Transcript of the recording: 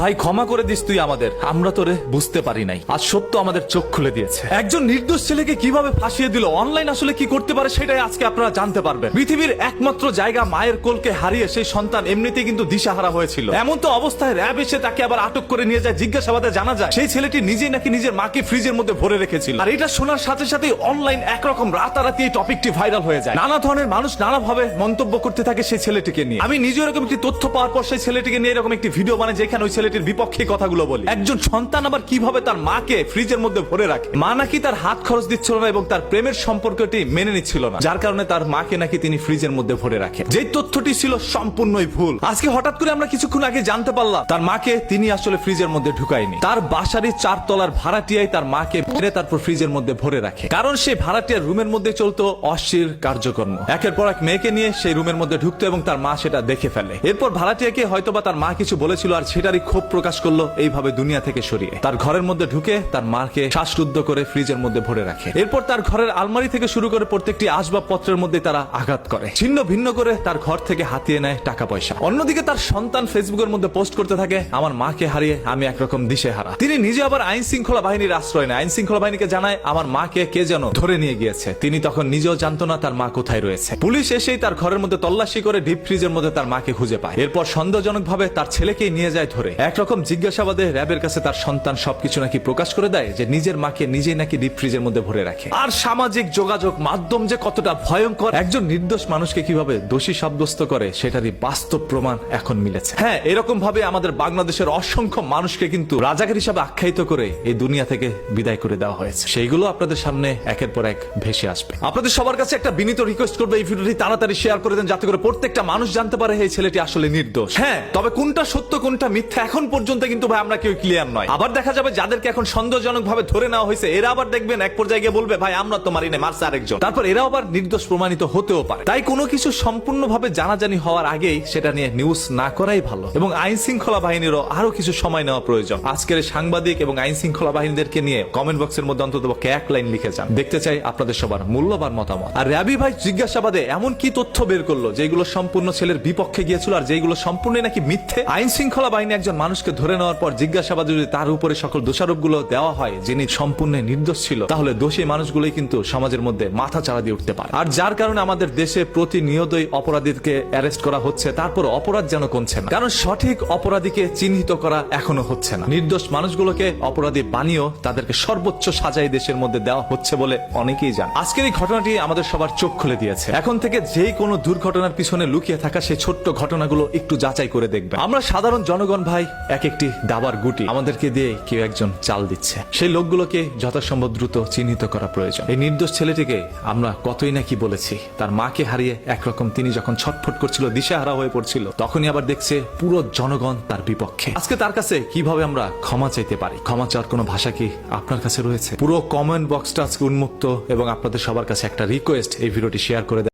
ভাই ক্ষমা করে দিস তুই আমাদের, আমরা তোরে বুঝতে পারি নাই। আজ সত্য আমাদের চোখ খুলে দিয়েছে। একজন নির্দোষ ছেলেকে কিভাবে ফাঁসিয়ে দিল, অনলাইন আসলে কি করতে পারে সেটাই আজকে আপনারা জানতে পারবেন। পৃথিবীর একমাত্র জায়গা মায়ের কোলকে হারিয়ে সেই সন্তান এমনিতেই কিন্তু দিশাহারা হয়েছিল। এমন তো অবস্থায় র‍্যাব এসে তাকে আবার আটক করে নিয়ে যায়। জিজ্ঞাসাবাদে জানা যায় সেই ছেলেটি নিজেই নাকি নিজের মাকে ফ্রিজের মধ্যে ভরে রেখেছিল। আর এটা শোনার সাথে সাথেই অনলাইন একরকম রাতারাতি এই টপিকটি ভাইরাল হয়ে যায়। নানা ধরনের মানুষ নানাভাবে মন্তব্য করতে থাকে সেই ছেলেটিকে নিয়ে। আমি নিজে এরকম একটি তথ্য পাওয়ার পর সেই ছেলেটিকে নিয়ে এরকম একটি ভিডিও বানাই যেখানে ওই ছেলেটির বিপক্ষে কথাগুলো বলি। একজন সন্তান আবার কিভাবে তার মাকে ফ্রিজের মধ্যে ভরে রাখে। মা নাকি তার হাত খরচ দিচ্ছিল না এবং তার প্রেমের সম্পর্কটি মেনে নিচ্ছিল না, যার কারণে তার মাকে নাকি তিনি ফ্রিজের মধ্যে ভরে রাখে। যে তথ্যটি ছিল সম্পূর্ণই ভুল। আজকে হঠাৎ করে আমরা কিছুক্ষণ আগে জানতে পারলাম তার মাকে তিনি আসলে ফ্রিজের মধ্যে ঢুকায়নি। তার বাসারই 4 তলার ভাড়াটিয়াই তার মাকে মেরে তারপর ফ্রিজের মধ্যে ভরে রাখে। কারণ সেই ভাড়াটিয়ার রুমের মধ্যে চলতো অশ্লীল কার্যক্রম। একের পর এক মেয়েকে নিয়ে সেই রুমের মধ্যে ঢুকতো এবং তার মা সেটা দেখে ফেলে। এরপর ভাড়াটিয়াকে হয়তোবা তার মা কিছু বলেছিল আর সেটারই ক্ষোভ প্রকাশ করলো এইভাবে দুনিয়া থেকে সরিয়ে তার ঘরের মধ্যে ঢুকে তার মাকে শ্বাসরুদ্ধ করে ফ্রিজের মধ্যে ভরে রাখে। এরপর তার ঘরের আলমারি থেকে শুরু করে প্রত্যেকটি আসবাবপত্রের মধ্যে তারা আঘাত করে, ছিন্ন ভিন্ন করে তার ঘর থেকে হাতিয়ে নেয় টাকা পয়সা। অন্যদিকে তার সন্তান ফেসবুকের মধ্যে পোস্ট করতে থাকে, আমার মাকে হারিয়ে আমি একরকম দিশেহারা। তিনি নিজে আবার আইন শৃঙ্খলা বাহিনীর আশ্রয় নেয়। আইন শৃঙ্খলা বাহিনীকে জানায় আমার মাকে কে যেন ধরে নিয়ে গিয়েছে। তিনি তখন নিজেও জানতো না তার মা কোথায় রয়েছে। পুলিশ এসেই তার ঘরের মধ্যে তল্লাশি করে ডিপ ফ্রিজের মধ্যে তার মাকে খুঁজে পায়। এরপর সন্দেহজনক ভাবে তার ছেলেকেই নিয়ে যায় ধরে। একরকম জিজ্ঞাসাবাদে র‍্যাবের কাছে তার সন্তান সবকিছু নাকি প্রকাশ করে দেয় যে নিজের মাকে নিজেই নাকি ডিপ ফ্রিজের মধ্যে ভরে রাখে। আর সামাজিক যোগাযোগ মাধ্যম যে কতটা ভয়ঙ্কর, একজন নির্দোষ মানুষকে কিভাবে দোষী সাব্যস্ত করে সেটারই বাস্তব প্রমাণ এখন মিলেছে। হ্যাঁ, এরকম ভাবে আমাদের বাংলাদেশের অসংখ্য মানুষকে কিন্তু রাজাকার হিসাবে আখ্যায়িত করে এই দুনিয়া থেকে বিদায় করে দেওয়া হয়েছে। সেইগুলো আপনাদের সামনে একের পর এক ভেসে আসবে। আপনাদের সবার কাছে একটা বিনীত রিকোয়েস্ট করবে, এই ভিডিওটি তাড়াতাড়ি শেয়ার করে দেন যাতে করে প্রত্যেকটা মানুষ জানতে পারে এই ছেলেটি আসলে নির্দোষ। হ্যাঁ, তবে কোনটা সত্য কোনটা মিথ্যা এখন পর্যন্ত কিন্তু ভাই আমরা কেউ ক্লিয়ার নয়। আবার দেখা যাবে যাদেরকে এখন সন্দেহজনক ভাবে ধরে নেওয়া হয়েছে এরা আবার দেখবেন এক পর্যায়ে গিয়ে বলবে ভাই আমরা তো মারি না, মারছে আরেকজন। তারপর এরাও আবার নির্দোষ প্রমাণিত হতেও পারে। তাই কোনো কিছু সম্পূর্ণভাবে জানাজানি হওয়ার আগেই সেটা নিয়ে নিউজ না করাই ভালো এবং আইন শৃঙ্খলা বাহিনীরও আরো কিছু সময় নেওয়া প্রয়োজন। আজকের সাংবাদিক এবং আইন শৃঙ্খলা বাহিনীদেরকে নিয়ে কমেন্ট বক্সের মধ্যে অন্তত এক লাইন লিখে যান, দেখতে চাই আপনাদের সবার মূল্যবান মতামত। আর র‍্যাবি ভাই জিজ্ঞাসাবাদে এমন কি তথ্য বের করলো যেগুলো সম্পূর্ণ ছেলের বিপক্ষে গিয়েছিল আর যেগুলো সম্পূর্ণ নাকি মিথ্যে। আইন শৃঙ্খলা বাহিনী একজন মানুষকে ধরে নেওয়ার পর জিজ্ঞাসাবাদে যদি তার উপরে সকল দোষারোপগুলো দেওয়া হয় যিনি সম্পূর্ণ নির্দোষ ছিল, তাহলে দোষী মানুষগুলোই কিন্তু সমাজের মধ্যে মাথা চাড়া দিয়ে উঠতে পারে। আর যার কারণে আমাদের দেশে প্রতিনিয়তই অপরাধীকে অ্যারেস্ট করা হচ্ছে, তারপর অপরাধ যেন কমছে না। কারণ সঠিক অপরাধীকে চিহ্নিত করা এখনো হচ্ছে না। নির্দোষ মানুষগুলোকে অপরাধী বানিয়েও তাদেরকে সর্বোচ্চ সাজাই দেশের মধ্যে দেওয়া হচ্ছে বলে অনেকেই জানে। আজকের এই ঘটনাটি আমাদের সবার চোখ খুলে দিয়েছে। এখন থেকে যেই কোনো দুর্ঘটনার পিছনে লুকিয়ে থাকা সেই ছোট্ট ঘটনাগুলো একটু যাচাই করে দেখবেন। আমরা সাধারণ জনগণ ভাই এক একটি দাবার গুটি আমাদেরকে দিয়ে কেউ একজন চাল দিচ্ছে। সেই লোকগুলোকে যথাসম্ভব দ্রুত চিহ্নিত করা প্রয়োজন। এই নির্দোষ ছেলেটিকে আমরা কতই নাকি বলেছি, তার মাকে হারিয়ে একরকম তিনি যখন ছটফট করছিল, দিশেহারা হয়ে পড়ছিল, তখনই আবার দেখছে পুরো জনগণ তার বিপক্ষে। আজকে তার কাছে কিভাবে আমরা ক্ষমা চাইতে পারি? ক্ষমা চাওয়ার কোনো ভাষা কি আপনার কাছে রয়েছে? পুরো কমেন্ট বক্সটা আজকে উন্মুক্ত এবং আপনাদের সবার কাছে একটা রিকোয়েস্ট, এই ভিডিওটি শেয়ার করে দেন।